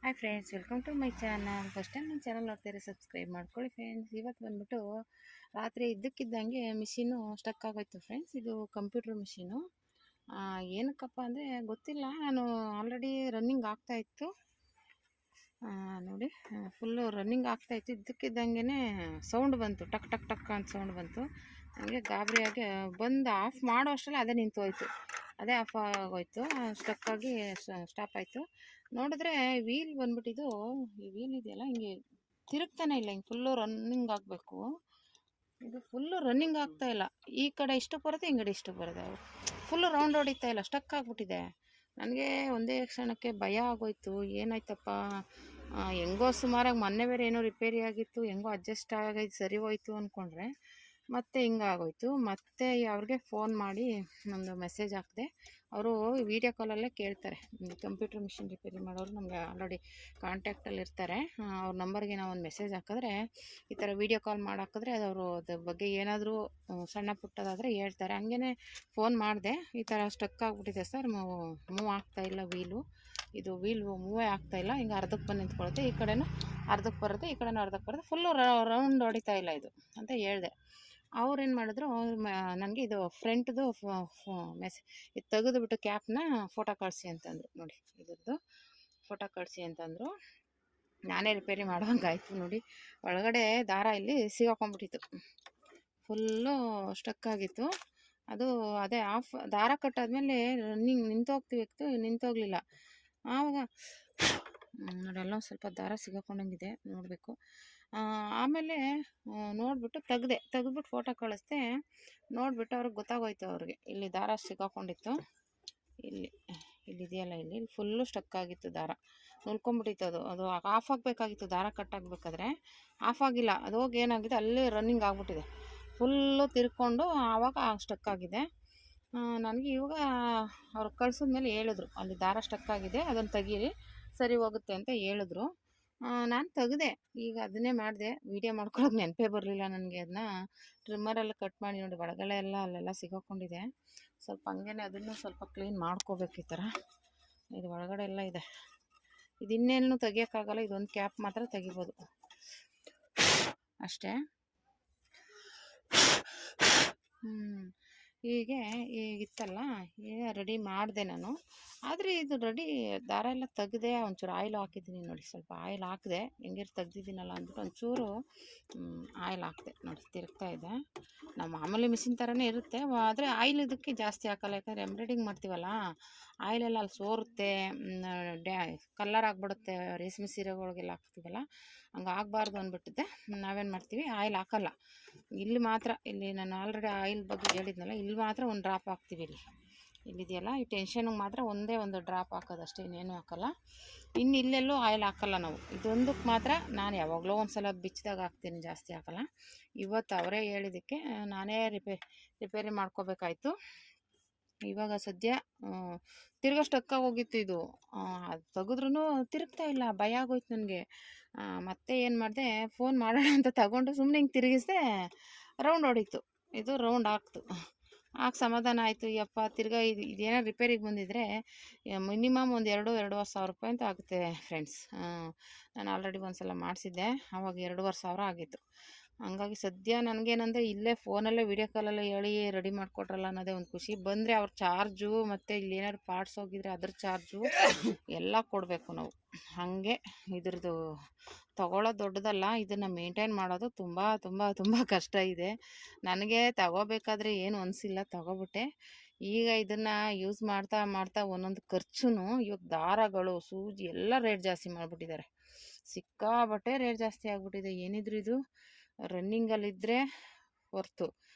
Hi friends, welcome to my channel. First time ನನ್ನ channel ನೋಡ್ತೀರಿ, subscribe ಮಾಡ್ಕೊಳ್ಳಿ friends. ಇವತ್ತು ಬಂದ್ಬಿಟ್ಟು ರಾತ್ರಿ ಇದ್ದಕ್ಕಿದ್ದಂಗೆ ಮಿಷಿನು ಸ್ಟಕ್ ಆಗೋಯ್ತು ಫ್ರೆಂಡ್ಸ್. ಇದು ಕಂಪ್ಯೂಟರ್ ಮಿಷಿನು. ಏನಕ್ಕಪ್ಪ ಅಂದರೆ ಗೊತ್ತಿಲ್ಲ. ನಾನು ಆಲ್ರೆಡಿ ರನ್ನಿಂಗ್ ಆಗ್ತಾಯಿತ್ತು ನೋಡಿ, ಫುಲ್ಲು ರನ್ನಿಂಗ್ ಆಗ್ತಾಯಿತ್ತು. ಇದ್ದಕ್ಕಿದ್ದಂಗೆ ಸೌಂಡ್ ಬಂತು, ಟಕ್ ಟಕ್ ಟಕ್ ಅಂತ ಸೌಂಡ್ ಬಂತು. ನನಗೆ ಗಾಬರಿಯಾಗಿ ಬಂದು ಆಫ್ ಮಾಡೋ ಅಷ್ಟರಲ್ಲಿ ಅದೇ ನಿಂತೋಯ್ತು. ಅದೇ ಆಫ್ ಆಗೋಯ್ತು, ಸ್ಟಕ್ ಆಗಿ ಸ್ಟಾಪ್ ಆಯಿತು. ನೋಡಿದ್ರೆ ವೀಲ್ ಬಂದ್ಬಿಟ್ಟಿದ್ದು, ಈ ವೀಲ್ ಇದೆಯಲ್ಲ ಹಿಂಗೆ ತಿರುಗ್ತಾನೆ ಇಲ್ಲ. ಹಿಂಗೆ ಫುಲ್ಲು ರನ್ನಿಂಗ್ ಆಗಬೇಕು, ಇದು ಫುಲ್ಲು ರನ್ನಿಂಗ್ ಆಗ್ತಾ ಇಲ್ಲ. ಈ ಕಡೆ ಇಷ್ಟು ಬರುತ್ತೆ, ಈ ಕಡೆ ಇಷ್ಟು ಬರುತ್ತೆ, ಫುಲ್ಲು ರೌಂಡ್ ಹೊಡಿತಾ ಇಲ್ಲ, ಸ್ಟಕ್ ಆಗಿಬಿಟ್ಟಿದೆ. ನನಗೆ ಒಂದೇ ಕ್ಷಣಕ್ಕೆ ಭಯ ಆಗೋಯ್ತು. ಏನಾಯ್ತಪ್ಪ, ಹೆಂಗೋ ಸುಮಾರಾಗಿ ಮೊನ್ನೆ ಬೇರೆ ಏನೋ ರಿಪೇರಿ ಆಗಿತ್ತು, ಹೆಂಗೋ ಅಡ್ಜಸ್ಟ್ ಆಗೈದು ಸರಿ ಹೋಯ್ತು ಅಂದ್ಕೊಂಡ್ರೆ ಮತ್ತೆ ಹಿಂಗಾಗೋಯ್ತು. ಮತ್ತೆ ಅವ್ರಿಗೆ ಫೋನ್ ಮಾಡಿ ಒಂದು ಮೆಸೇಜ್ ಹಾಕಿದೆ. ಅವರು ವೀಡಿಯೋ ಕಾಲಲ್ಲೇ ಕೇಳ್ತಾರೆ. ಕಂಪ್ಯೂಟರ್ ಮಿಷಿನ್ ರಿಪೇರಿ ಮಾಡೋರು ನಮಗೆ ಆಲ್ರೆಡಿ ಕಾಂಟ್ಯಾಕ್ಟಲ್ಲಿ ಇರ್ತಾರೆ. ಅವ್ರ ನಂಬರ್ಗೆ ನಾವು ಒಂದು ಮೆಸೇಜ್ ಹಾಕಿದ್ರೆ, ಈ ಥರ ವೀಡಿಯೋ ಕಾಲ್ ಮಾಡಿ ಹಾಕಿದ್ರೆ ಅವರು ಅದ್ರ ಬಗ್ಗೆ ಏನಾದರೂ ಸಣ್ಣ ಪುಟ್ಟದಾದರೆ ಹೇಳ್ತಾರೆ. ಹಂಗೇ ಫೋನ್ ಮಾಡಿದೆ, ಈ ಥರ ಸ್ಟಕ್ ಆಗಿಬಿಟ್ಟಿದೆ ಸರ್, ಮೂವ್ ಆಗ್ತಾಯಿಲ್ಲ ವೀಲು, ಇದು ವೀಲ್ ಮೂವೇ ಆಗ್ತಾಯಿಲ್ಲ, ಹಿಂಗೆ ಅರ್ಧಕ್ಕೆ ಬಂದು ನಿಂತ್ಕೊಳುತ್ತೆ, ಈ ಕಡೆನೂ ಅರ್ಧಕ್ಕೆ ಬರುತ್ತೆ, ಈ ಕಡೆನೂ ಅರ್ಧಕ್ಕೆ ಬರುತ್ತೆ, ಫುಲ್ಲು ರೌಂಡ್ ಹೊಡಿತಾ ಇಲ್ಲ ಇದು ಅಂತ ಹೇಳಿದೆ. ಅವ್ರೇನು ಮಾಡಿದ್ರು, ನನಗೆ ಇದು ಫ್ರಂಟ್ದು ಇದು ತೆಗೆದುಬಿಟ್ಟು ಕ್ಯಾಪ್ನ ಫೋಟೋ ಕಳಿಸಿ ಅಂತಂದರು. ನೋಡಿ, ಇದ್ರದ್ದು ಫೋಟೋ ಕಳಿಸಿ ಅಂತಂದರು. ನಾನೇ ರಿಪೇರಿ ಮಾಡೋಂಗಾಯ್ತು. ನೋಡಿ, ಒಳಗಡೆ ದಾರ ಇಲ್ಲಿ ಸಿಗಾಕೊಂಡ್ಬಿಟ್ಟಿತ್ತು, ಫುಲ್ಲು ಸ್ಟಕ್ ಆಗಿತ್ತು. ಅದು ಅದೇ ಆಫ್ ದಾರ ಕಟ್ಟಾದ್ಮೇಲೆ ರನ್ನಿಂಗ್ ನಿಂತೋಗ್ಲಿಲ್ಲ. ಆವಾಗ ನೋಡಿ, ಎಲ್ಲ ಸ್ವಲ್ಪ ದಾರ ಸಿಗಾಕೊಂಡಂಗಿದೆ, ನೋಡಬೇಕು. ಆಮೇಲೆ ನೋಡಿಬಿಟ್ಟು ತೆಗೆದ್ಬಿಟ್ಟು ಫೋಟೋ ಕಳಿಸ್ದೆ. ನೋಡಿಬಿಟ್ಟು ಅವ್ರಿಗೆ ಗೊತ್ತಾಗೋಯ್ತು, ಅವ್ರಿಗೆ ಇಲ್ಲಿ ದಾರ ಸಿಗಾಕೊಂಡಿತ್ತು, ಇಲ್ಲಿದೆಯಲ್ಲ, ಇಲ್ಲಿ ಫುಲ್ಲು ಸ್ಟಕ್ ಆಗಿತ್ತು, ದಾರ ನುಲ್ಕೊಂಡ್ಬಿಟ್ಟಿತ್ತು. ಅದು ಆಫ್ ಆಗಬೇಕಾಗಿತ್ತು, ದಾರ ಕಟ್ ಆಗಬೇಕಾದ್ರೆ ಆಫ್ ಆಗಿಲ್ಲ. ಅದು ಹೋಗಿ ಏನಾಗಿದೆ, ಅಲ್ಲಿ ರನ್ನಿಂಗ್ ಆಗಿಬಿಟ್ಟಿದೆ, ಫುಲ್ಲು ತಿರ್ಕೊಂಡು ಆವಾಗ ಸ್ಟಕ್ ಆಗಿದೆ. ನನಗೆ ಇವಾಗ ಅವ್ರು ಕಳ್ಸಿದ್ಮೇಲೆ ಹೇಳಿದ್ರು, ಅಲ್ಲಿ ದಾರ ಸ್ಟಕ್ ಆಗಿದೆ, ಅದನ್ನು ತೆಗೀರಿ, ಸರಿ ಹೋಗುತ್ತೆ ಅಂತ ಹೇಳಿದ್ರು. ನಾನು ತೆಗೆದೆ, ಈಗ ಅದನ್ನೇ ಮಾಡಿದೆ. ವೀಡಿಯೋ ಮಾಡ್ಕೊಳ್ಳೋಕೆ ನೆನಪೇ ಬರಲಿಲ್ಲ ನನಗೆ. ಅದನ್ನ ಟ್ರಿಮ್ಮರೆಲ್ಲ ಕಟ್ ಮಾಡಿ ನೋಡಿ, ಒಳಗಡೆ ಎಲ್ಲ ಅಲ್ಲೆಲ್ಲ ಸಿಗಾಕೊಂಡಿದೆ. ಸ್ವಲ್ಪ ಹಂಗೇ ಅದನ್ನು ಸ್ವಲ್ಪ ಕ್ಲೀನ್ ಮಾಡ್ಕೋಬೇಕು. ಈ ಥರ ಇದು ಒಳಗಡೆ ಎಲ್ಲ ಇದೆ. ಇದು ಇನ್ನೇನು ತೆಗಿಯೋಕ್ಕಾಗಲ್ಲ, ಇದೊಂದು ಕ್ಯಾಪ್ ಮಾತ್ರ ತೆಗಿಬೋದು ಅಷ್ಟೇ. ಈಗಿತ್ತಲ್ಲ, ಈಗ ರೆಡಿ ಮಾಡಿದೆ ನಾನು. ಆದರೆ ಇದು ರೆಡಿ ದಾರ ಎಲ್ಲ ತೆಗೆದೆ, ಒಂಚೂರು ಆಯಿಲ್ ಹಾಕಿದ್ದೀನಿ ನೋಡಿ, ಸ್ವಲ್ಪ ಆಯಿಲ್ ಹಾಕಿದೆ, ಹೆಂಗೆ ತೆಗ್ದಿದ್ದೀನಲ್ಲ ಅಂದ್ಬಿಟ್ಟು ಒಂಚೂರು ಆಯಿಲ್ ಹಾಕಿದೆ. ನೋಡಿ, ತಿರುಗ್ತಾ ಇದೆ. ನಾವು ಮಾಮೂಲಿ ಮಿಷಿನ್ ಥರನೇ ಇರುತ್ತೆ, ಆದರೆ ಆಯಿಲ್ ಇದಕ್ಕೆ ಜಾಸ್ತಿ ಹಾಕಲ್ಲ. ಯಾಕಂದರೆ ಎಂಬ್ರಾಯ್ಡಿಂಗ್ ಮಾಡ್ತೀವಲ್ಲ, ಆಯಿಲೆಲ್ಲ ಅಲ್ಲಿ ಸೋರುತ್ತೆ, ಕಲ್ಲರ್ ಆಗಿಬಿಡುತ್ತೆ. ರೇಷ್ಮೆ ಸೀರೆಗಳಿಗೆಲ್ಲ ಹಾಕ್ತೀವಲ್ಲ, ಹಂಗೆ ಆಗಬಾರ್ದು ಅಂದ್ಬಿಟ್ಟಿದ್ದೆ. ನಾವೇನು ಮಾಡ್ತೀವಿ, ಆಯಿಲ್ ಹಾಕಲ್ಲ. ಇಲ್ಲಿ ಮಾತ್ರ, ಇಲ್ಲಿ ನಾನು ಆಲ್ರೆಡಿ ಆಯಿಲ್ ಬಗ್ಗೆ ಹೇಳಿದ್ನಲ್ಲ, ಇಲ್ಲಿ ಮಾತ್ರ ಒಂದು ಡ್ರಾಪ್ ಹಾಕ್ತೀವಿ. ಇಲ್ಲಿದೆಯಲ್ಲ, ಈ ಟೆನ್ಷನ್ಗೆ ಮಾತ್ರ ಒಂದೇ ಒಂದು ಡ್ರಾಪ್ ಹಾಕೋದು ಅಷ್ಟೇ, ಇನ್ನೇನು ಹಾಕಲ್ಲ. ಇನ್ನು ಇಲ್ಲೆಲ್ಲೂ ಆಯಿಲ್ ಹಾಕಲ್ಲ ನಾವು. ಇದೊಂದಕ್ಕೆ ಮಾತ್ರ ನಾನು ಯಾವಾಗಲೂ ಒಂದು ಸಲ ಬಿಚ್ಚಿದಾಗ ಹಾಕ್ತೀನಿ, ಜಾಸ್ತಿ ಹಾಕಲ್ಲ. ಇವತ್ತು ಅವರೇ ಹೇಳಿದ್ದಕ್ಕೆ ನಾನೇ ರಿಪೇರಿ ಮಾಡ್ಕೋಬೇಕಾಯ್ತು. ಇವಾಗ ಸದ್ಯ ತಿರ್ಗಾ ಸ್ಟಕ್ಕಾಗಿ ಹೋಗಿತ್ತು ಇದು. ಅದು ತೆಗೆದ್ರೂ ತಿರುಗ್ತಾ ಇಲ್ಲ, ಭಯ ಆಗೋಯ್ತು ನನಗೆ. ಮತ್ತೆ ಏನು ಮಾಡಿದೆ, ಫೋನ್ ಮಾಡೋಣ ಅಂತ ತಗೊಂಡು ಸುಮ್ಮನೆ ಹಿಂಗೆ ತಿರುಗಿಸ್ದೆ, ರೌಂಡ್ ಹೊಡೀತು. ಇದು ರೌಂಡ್ ಆಗ್ತು, ಆಗ ಸಮಾಧಾನ ಆಯಿತು. ಯಪ್ಪ, ತಿರ್ಗಾ ಇದೇನೋ ರಿಪೇರಿಗೆ ಬಂದಿದ್ರೆ ಮಿನಿಮಮ್ ಒಂದು 2-2.5 ಸಾವಿರ ರೂಪಾಯಿ ಅಂತ ಆಗುತ್ತೆ ಫ್ರೆಂಡ್ಸ್. ನಾನು ಆಲ್ರೆಡಿ ಒಂದು ಸಲ ಮಾಡಿಸಿದ್ದೆ, ಆವಾಗ 2,500 ಆಗಿತ್ತು. ಹಂಗಾಗಿ ಸದ್ಯ ನನಗೇನಂದರೆ, ಇಲ್ಲೇ ಫೋನಲ್ಲೇ ವೀಡಿಯೋ ಕಾಲಲ್ಲೇ ಹೇಳಿ ರೆಡಿ ಮಾಡಿಕೊಟ್ರಲ್ಲ ಅನ್ನೋದೇ ಒಂದು ಖುಷಿ. ಬಂದರೆ ಅವ್ರ ಚಾರ್ಜು ಮತ್ತು ಇಲ್ಲಿ ಏನಾದ್ರು ಪಾರ್ಟ್ಸ್ ಹೋಗಿದ್ರೆ ಅದ್ರ ಚಾರ್ಜು ಎಲ್ಲ ಕೊಡಬೇಕು ನಾವು. ಹಾಗೆ ಇದ್ರದ್ದು ತಗೊಳ್ಳೋದು ದೊಡ್ಡದಲ್ಲ, ಇದನ್ನು ಮೇಂಟೈನ್ ಮಾಡೋದು ತುಂಬ ತುಂಬ ತುಂಬ ಕಷ್ಟ ಇದೆ. ನನಗೆ ತಗೋಬೇಕಾದ್ರೆ ಏನು ಅನಿಸಿಲ್ಲ, ತಗೋಬಿಟ್ಟೆ. ಈಗ ಇದನ್ನು ಯೂಸ್ ಮಾಡ್ತಾ ಮಾಡ್ತಾ ಒಂದೊಂದು ಖರ್ಚು, ಇವಾಗ ದಾರಗಳು, ಸೂಜಿ ಎಲ್ಲ ರೇಟ್ ಜಾಸ್ತಿ ಮಾಡಿಬಿಟ್ಟಿದ್ದಾರೆ. ಸಿಕ್ಕಾಬಟ್ಟೆ ರೇಟ್ ಜಾಸ್ತಿ ಆಗಿಬಿಟ್ಟಿದೆ. ಏನಿದ್ರು ಇದು ರನ್ನಿಂಗಲ್ಲಿದ್ದರೆ ಹೊರ್ತು,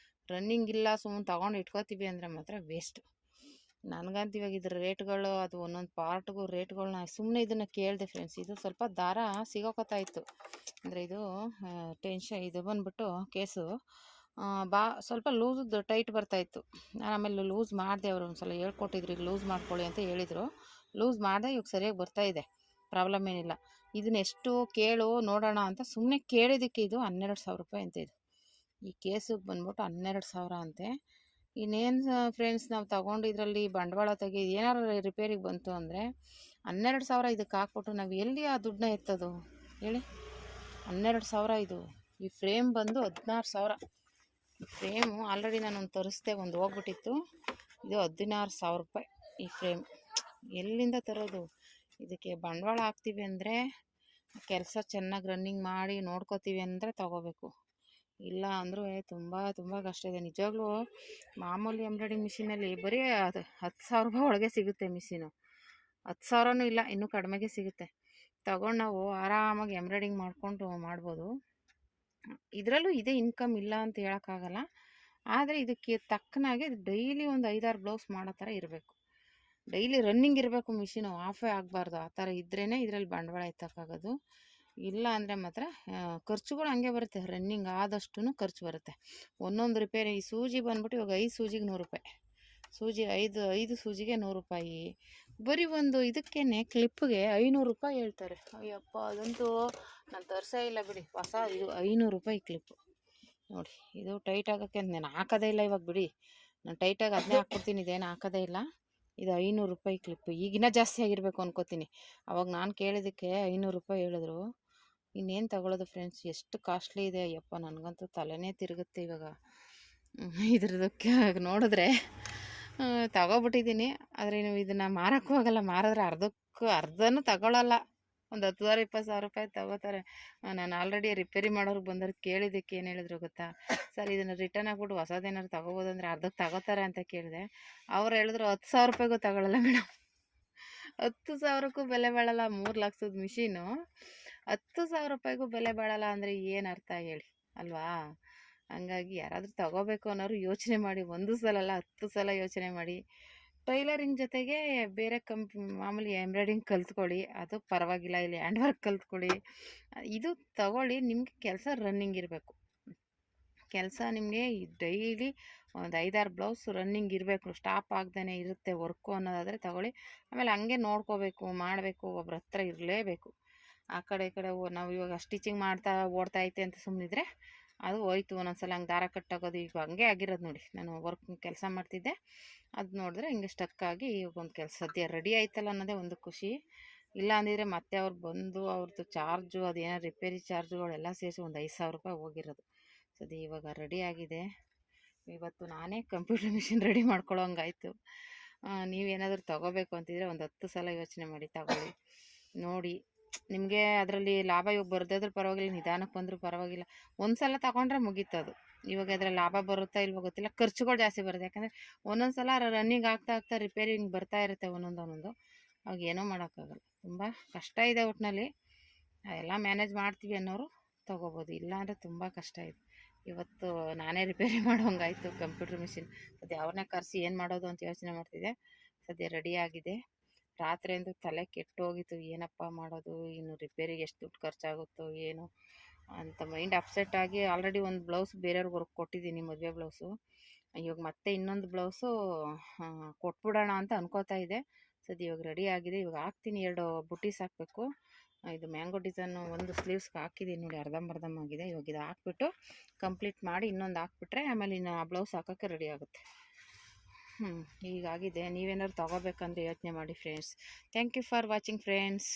ರನ್ನಿಂಗ್ ಇಲ್ಲ ಸುಮ್ಮನೆ ತೊಗೊಂಡು ಇಟ್ಕೋತೀವಿ ಅಂದರೆ ಮಾತ್ರ ವೇಸ್ಟು. ನನಗಂತೂ ಇವಾಗ ಇದ್ರ ರೇಟ್ಗಳು, ಅದು ಒಂದೊಂದು ಪಾರ್ಟ್ಗೂ ರೇಟ್ಗಳನ್ನ ಸುಮ್ಮನೆ ಇದನ್ನು ಕೇಳಿದೆ ಫ್ರೆಂಡ್ಸ್. ಇದು ಸ್ವಲ್ಪ ದಾರ ಸಿಗೋಕೋತಾ ಇತ್ತು, ಅಂದರೆ ಇದು ಇದು ಬಂದ್ಬಿಟ್ಟು ಕೇಸು ಸ್ವಲ್ಪ ಲೂಸು ಟೈಟ್ ಬರ್ತಾಯಿತ್ತು. ನಾನು ಆಮೇಲೆ ಲೂಸ್ ಮಾಡಿದೆ, ಅವರು ಒಂದು ಸಲ ಹೇಳ್ಕೊಟ್ಟಿದ್ರು, ಈಗ ಲೂಸ್ ಮಾಡ್ಕೊಳ್ಳಿ ಅಂತ ಹೇಳಿದರು. ಲೂಸ್ ಮಾಡಿದೆ, ಇವಾಗ ಸರಿಯಾಗಿ ಬರ್ತಾಯಿದೆ, ಪ್ರಾಬ್ಲಮ್ ಏನಿಲ್ಲ. ಇದನ್ನ ಎಷ್ಟು ಕೇಳು ನೋಡೋಣ ಅಂತ ಸುಮ್ಮನೆ ಕೇಳಿದ್ದಕ್ಕೆ ಇದು 12,000 ರೂಪಾಯಿ ಅಂತ. ಇದು ಈ ಕೇಸಿಗೆ ಬಂದ್ಬಿಟ್ಟು 12,000 ಅಂತೆ. ಇನ್ನೇನು ಫ್ರೆಂಡ್ಸ್, ನಾವು ತಗೊಂಡು ಇದರಲ್ಲಿ ಬಂಡವಾಳ ತೆಗಿ ಏನಾರು ರಿಪೇರಿಗೆ ಬಂತು ಅಂದರೆ 12,000 ಇದಕ್ಕೆ ಹಾಕ್ಬಿಟ್ಟು ನಾವು ಎಲ್ಲಿ ಆ ದುಡ್ಡನ್ನ ಎತ್ತೋದು ಹೇಳಿ? 12,000 ಇದು. ಈ ಫ್ರೇಮ್ ಬಂದು 16,000. ಈ ಫ್ರೇಮು ಆಲ್ರೆಡಿ ನಾನೊಂದು ತರಿಸ್ದೆ, ಒಂದು ಹೋಗ್ಬಿಟ್ಟಿತ್ತು. ಇದು 16,000 ರೂಪಾಯಿ ಈ ಫ್ರೇಮ್. ಎಲ್ಲಿಂದ ತರೋದು? ಇದಕ್ಕೆ ಬಂಡವಾಳ ಹಾಕ್ತೀವಿ ಅಂದರೆ, ಕೆಲಸ ಚೆನ್ನಾಗಿ ರನ್ನಿಂಗ್ ಮಾಡಿ ನೋಡ್ಕೋತೀವಿ ಅಂದರೆ ತಗೋಬೇಕು. ಇಲ್ಲ ಅಂದರೂ ತುಂಬ ಕಷ್ಟ ಇದೆ ನಿಜವಾಗ್ಲೂ. ಮಾಮೂಲಿ ಎಂಬ್ರಾಯ್ಡಿಂಗ್ ಮಿಷಿನಲ್ಲಿ ಬರೀ 10,000 ರೂಪಾಯಿ ಒಳಗೆ ಸಿಗುತ್ತೆ ಮಿಷಿನು. 10,000ನೂ ಇಲ್ಲ, ಇನ್ನೂ ಕಡಿಮೆಗೆ ಸಿಗುತ್ತೆ. ತಗೊಂಡು ನಾವು ಆರಾಮಾಗಿ ಎಂಬ್ರಾಯ್ಡಿಂಗ್ ಮಾಡಿಕೊಂಡು ಮಾಡ್ಬೋದು. ಇದರಲ್ಲೂ ಇದೇ ಇನ್ಕಮ್, ಇಲ್ಲ ಅಂತ ಹೇಳೋಕ್ಕಾಗಲ್ಲ. ಆದರೆ ಇದಕ್ಕೆ ತಕ್ಕನಾಗೆ ಡೈಲಿ ಒಂದು 5-6 ಬ್ಲೌಸ್ ಮಾಡೋ ಥರ ಇರಬೇಕು. ಡೈಲಿ ರನ್ನಿಂಗ್ ಇರಬೇಕು ಮಿಷಿನು, ಆಫೇ ಆಗಬಾರ್ದು. ಆ ಥರ ಇದ್ರೇ ಇದರಲ್ಲಿ ಬಂಡವಾಳ ಎತ್ತಕ್ಕಾಗೋದು. ಇಲ್ಲ ಅಂದರೆ ಮಾತ್ರ ಖರ್ಚುಗಳು ಹಂಗೆ ಬರುತ್ತೆ. ರನ್ನಿಂಗ್ ಆದಷ್ಟು ಖರ್ಚು ಬರುತ್ತೆ. ಒಂದೊಂದು ರಿಪೇರಿ, ಈ ಸೂಜಿ ಬಂದ್ಬಿಟ್ಟು ಇವಾಗ 5 ಸೂಜಿಗೆ 100 ರೂಪಾಯಿ. ಸೂಜಿ 5 ಸೂಜಿಗೆ 100 ರೂಪಾಯಿ. ಬರೀ ಒಂದು ಇದಕ್ಕೇನೆ ಕ್ಲಿಪ್ಗೆ 500 ರೂಪಾಯಿ ಹೇಳ್ತಾರೆ. ಅಯ್ಯಪ್ಪ, ಅದಂತೂ ನಾನು ತರಿಸೇ ಇಲ್ಲ ಬಿಡಿ. ಹೊಸ ಇದು 500 ರೂಪಾಯಿ ಕ್ಲಿಪ್ಪು ನೋಡಿ. ಇದು ಟೈಟ್ ಆಗೋಕ್ಕೆ ನಾನು ಹಾಕೋದೇ ಇಲ್ಲ ಇವಾಗ ಬಿಡಿ. ನಾನು ಟೈಟಾಗಿ ಅದನ್ನೇ ಹಾಕ್ಬಿಡ್ತೀನಿ, ಇದೇನು ಹಾಕೋದೇ ಇಲ್ಲ. ಇದು 500 ರೂಪಾಯಿ ಕ್ಲಿಪ್ಪು. ಈಗಿನ ಜಾಸ್ತಿ ಆಗಿರಬೇಕು ಅನ್ಕೋತೀನಿ. ಅವಾಗ ನಾನು ಕೇಳಿದ್ದಕ್ಕೆ 500 ರೂಪಾಯಿ ಹೇಳಿದ್ರು. ಇನ್ನೇನು ತಗೊಳ್ಳೋದು ಫ್ರೆಂಡ್ಸ್, ಎಷ್ಟು ಕಾಸ್ಟ್ಲಿ ಇದೆ. ಅಯ್ಯಪ್ಪ, ನನಗಂತೂ ತಲೆನೇ ತಿರುಗುತ್ತೆ ಇವಾಗ ಇದ್ರದಕ್ಕೆ ನೋಡಿದ್ರೆ. ತಗೊಬಿಟ್ಟಿದ್ದೀನಿ. ಆದರೆ ನೀವು ಇದನ್ನು ಮಾರೋಕ್ಕೂ ಹೋಗಲ್ಲ. ಮಾರಿದ್ರೆ ಅರ್ಧನೂ ತಗೊಳ್ಳಲ್ಲ. ಒಂದು 10,000-20,000 ರೂಪಾಯಿ ತಗೋತಾರೆ. ನಾನು ಆಲ್ರೆಡಿ ರಿಪೇರಿ ಮಾಡೋರಿಗೆ ಬಂದವ್ರಿಗೆ ಕೇಳಿದ್ದಕ್ಕೆ ಏನು ಹೇಳಿದ್ರು ಗೊತ್ತಾ? ಸರ್, ಇದನ್ನು ರಿಟರ್ನ್ ಹಾಕ್ಬಿಟ್ಟು ಹೊಸದೇನಾದ್ರು ತಗೋಬೋದು ಅಂದರೆ ಅರ್ಧಕ್ಕೆ ತಗೋತಾರೆ ಅಂತ ಕೇಳಿದೆ. ಅವ್ರು ಹೇಳಿದ್ರು 10,000 ರೂಪಾಯಿಗೂ ತಗೊಳ್ಳಲ್ಲ ಮೇಡಮ್. 10,000ಕ್ಕೂ ಬೆಲೆ ಬಾಳಲ್ಲ. 3 ಲಕ್ಷದ ಮಿಷಿನು 10,000 ರೂಪಾಯಿಗೂ ಬೆಲೆ ಬಾಳಲ್ಲ ಅಂದರೆ ಏನು ಅರ್ಥ ಹೇಳಿ ಅಲ್ವಾ? ಹಂಗಾಗಿ ಯಾರಾದರೂ ತಗೋಬೇಕು ಅನ್ನೋರು ಯೋಚನೆ ಮಾಡಿ, ಒಂದು ಸಲ ಅಲ್ಲ 10 ಸಲ ಯೋಚನೆ ಮಾಡಿ. ಟೈಲರಿಂಗ್ ಜೊತೆಗೆ ಬೇರೆ ಮಾಮೂಲಿ ಎಂಬ್ರಾಯ್ಡಿಂಗ್ ಕಲ್ತ್ಕೊಳ್ಳಿ, ಅದು ಪರವಾಗಿಲ್ಲ. ಇಲ್ಲಿ ಹ್ಯಾಂಡ್ ವರ್ಕ್ ಕಲ್ತ್ಕೊಳ್ಳಿ. ಇದು ತಗೊಳ್ಳಿ. ನಿಮಗೆ ಕೆಲಸ ರನ್ನಿಂಗ್ ಇರಬೇಕು. ಕೆಲಸ ನಿಮಗೆ ಡೈಲಿ ಒಂದು 5-6 ಬ್ಲೌಸ್ ರನ್ನಿಂಗ್ ಇರಬೇಕು. ಸ್ಟಾಪ್ ಆಗ್ದೇ ಇರುತ್ತೆ ವರ್ಕು ಅನ್ನೋದಾದರೆ ತಗೊಳ್ಳಿ. ಆಮೇಲೆ ಹಂಗೆ ನೋಡ್ಕೋಬೇಕು, ಮಾಡಬೇಕು. ಒಬ್ರ ಹತ್ರ ಇರಲೇಬೇಕು. ಆ ಕಡೆ ಈ ಕಡೆ ನಾವು ಇವಾಗ ಸ್ಟಿಚಿಂಗ್ ಮಾಡ್ತಾ ಓಡ್ತಾ ಐತೆ ಅಂತ ಸುಮ್ಮನಿದ್ರೆ ಅದು ಹೋಯ್ತು. ಒಂದೊಂದ್ಸಲ ಹಂಗೆ ದಾರ ಕಟ್ಟಾಗೋದು. ಈಗ ಹಂಗೆ ಆಗಿರೋದು ನೋಡಿ. ನಾನು ಕೆಲಸ ಮಾಡ್ತಿದ್ದೆ, ಅದು ನೋಡಿದ್ರೆ ಹಿಂಗೆ ಸ್ಟಕ್ ಆಗಿ ಇವಾಗ ಒಂದು ಕೆಲಸ ಸದ್ಯ ರೆಡಿ ಆಯ್ತಲ್ಲ ಅನ್ನೋದೇ ಒಂದು ಖುಷಿ. ಇಲ್ಲ ಅಂದಿದ್ರೆ ಮತ್ತೆ ಅವ್ರು ಬಂದು ಅವ್ರದ್ದು ಚಾರ್ಜು, ಅದೇನೋ ರಿಪೇರಿ ಚಾರ್ಜುಗಳೆಲ್ಲ ಸೇರಿಸಿ ಒಂದು 5,000 ರೂಪಾಯಿ ಹೋಗಿರೋದು. ಸದ್ಯ ಇವಾಗ ರೆಡಿ ಆಗಿದೆ. ಇವತ್ತು ನಾನೇ ಕಂಪ್ಯೂಟರ್ ಮಿಷಿನ್ ರೆಡಿ ಮಾಡ್ಕೊಳ್ಳೋ ಹಂಗಾಯ್ತು. ನೀವೇನಾದರೂ ತಗೋಬೇಕು ಅಂತಿದ್ರೆ ಒಂದು 10 ಸಲ ಯೋಚನೆ ಮಾಡಿ ತಗೊಳ್ಳಿ. ನೋಡಿ, ನಿಮಗೆ ಅದರಲ್ಲಿ ಲಾಭ ಇವಾಗ ಬರದಾದ್ರೂ ಪರವಾಗಿಲ್ಲ, ನಿಧಾನಕ್ಕೆ ಬಂದರೂ ಪರವಾಗಿಲ್ಲ. ಒಂದು ಸಲ ತಗೊಂಡ್ರೆ ಮುಗೀತದು. ಇವಾಗ ಅದ್ರಲ್ಲಿ ಲಾಭ ಬರುತ್ತಾ ಇಲ್ವೋ ಗೊತ್ತಿಲ್ಲ. ಖರ್ಚುಗಳು ಜಾಸ್ತಿ ಬರುತ್ತೆ. ಯಾಕಂದರೆ ಒಂದೊಂದು ಸಲ ರನ್ನಿಂಗ್ ಆಗ್ತಾ ರಿಪೇರಿ ಹಿಂಗೆ ಬರ್ತಾ ಇರುತ್ತೆ ಒಂದೊಂದು. ಅವಾಗ ಏನೂ ಮಾಡೋಕ್ಕಾಗಲ್ಲ. ತುಂಬ ಕಷ್ಟ ಇದೆ ಒಟ್ಟಿನಲ್ಲಿ. ಎಲ್ಲ ಮ್ಯಾನೇಜ್ ಮಾಡ್ತೀವಿ ಅನ್ನೋರು ತೊಗೋಬೋದು. ಇಲ್ಲ ಅಂದರೆ ತುಂಬ ಕಷ್ಟ ಇದೆ. ಇವತ್ತು ನಾನೇ ರಿಪೇರಿ ಮಾಡೋಂಗಾಯ್ತು ಕಂಪ್ಯೂಟರ್ ಮಿಷಿನ್. ಸದ್ಯ ಅವ್ರನ್ನೇ ಕರೆಸಿ ಏನು ಮಾಡೋದು ಅಂತ ಯೋಚನೆ ಮಾಡ್ತಿದ್ದೆ. ಸದ್ಯ ರೆಡಿಯಾಗಿದೆ. ರಾತ್ರಿಯಿಂದ ತಲೆ ಕೆಟ್ಟೋಗಿತ್ತು. ಏನಪ್ಪ ಮಾಡೋದು, ಇನ್ನು ರಿಪೇರಿಗೆ ಎಷ್ಟು ದುಡ್ಡು ಖರ್ಚಾಗುತ್ತೋ ಏನು ಅಂತ ಮೈಂಡ್ ಅಪ್ಸೆಟ್ ಆಗಿ ಆಲ್ರೆಡಿ ಒಂದು ಬ್ಲೌಸ್ ಬೇರೆಯವ್ರಿಗೆ ವರ್ಕ್ ಕೊಟ್ಟಿದ್ದೀನಿ, ಮದುವೆ ಬ್ಲೌಸು. ಇವಾಗ ಮತ್ತೆ ಇನ್ನೊಂದು ಬ್ಲೌಸು ಕೊಟ್ಬಿಡೋಣ ಅಂತ ಅನ್ಕೋತಾ ಇದೆ. ಸದ್ಯ ಇವಾಗ ರೆಡಿ ಆಗಿದೆ. ಇವಾಗ ಹಾಕ್ತೀನಿ. 2 ಬುಟೀಸ್ ಹಾಕಬೇಕು. ಇದು ಮ್ಯಾಂಗೋ ಡಿಸೈನು ಒಂದು ಸ್ಲೀವ್ಸ್ಗೆ ಹಾಕಿದ್ದೀನಿ ನೋಡಿ, ಅರ್ಧಂಬರ್ಧಂ ಆಗಿದೆ. ಇವಾಗ ಇದು ಹಾಕ್ಬಿಟ್ಟು ಕಂಪ್ಲೀಟ್ ಮಾಡಿ ಇನ್ನೊಂದು ಹಾಕ್ಬಿಟ್ರೆ ಆಮೇಲೆ ಇನ್ನು ಆ ಬ್ಲೌಸ್ ಹಾಕೋಕ್ಕೆ ರೆಡಿ ಆಗುತ್ತೆ. ಹೀಗಾಗಿದೆ. ನೀವೇನಾದ್ರು ತೊಗೋಬೇಕಂದ್ರೆ ಯೋಚನೆ ಮಾಡಿ friends. Thank you for watching friends.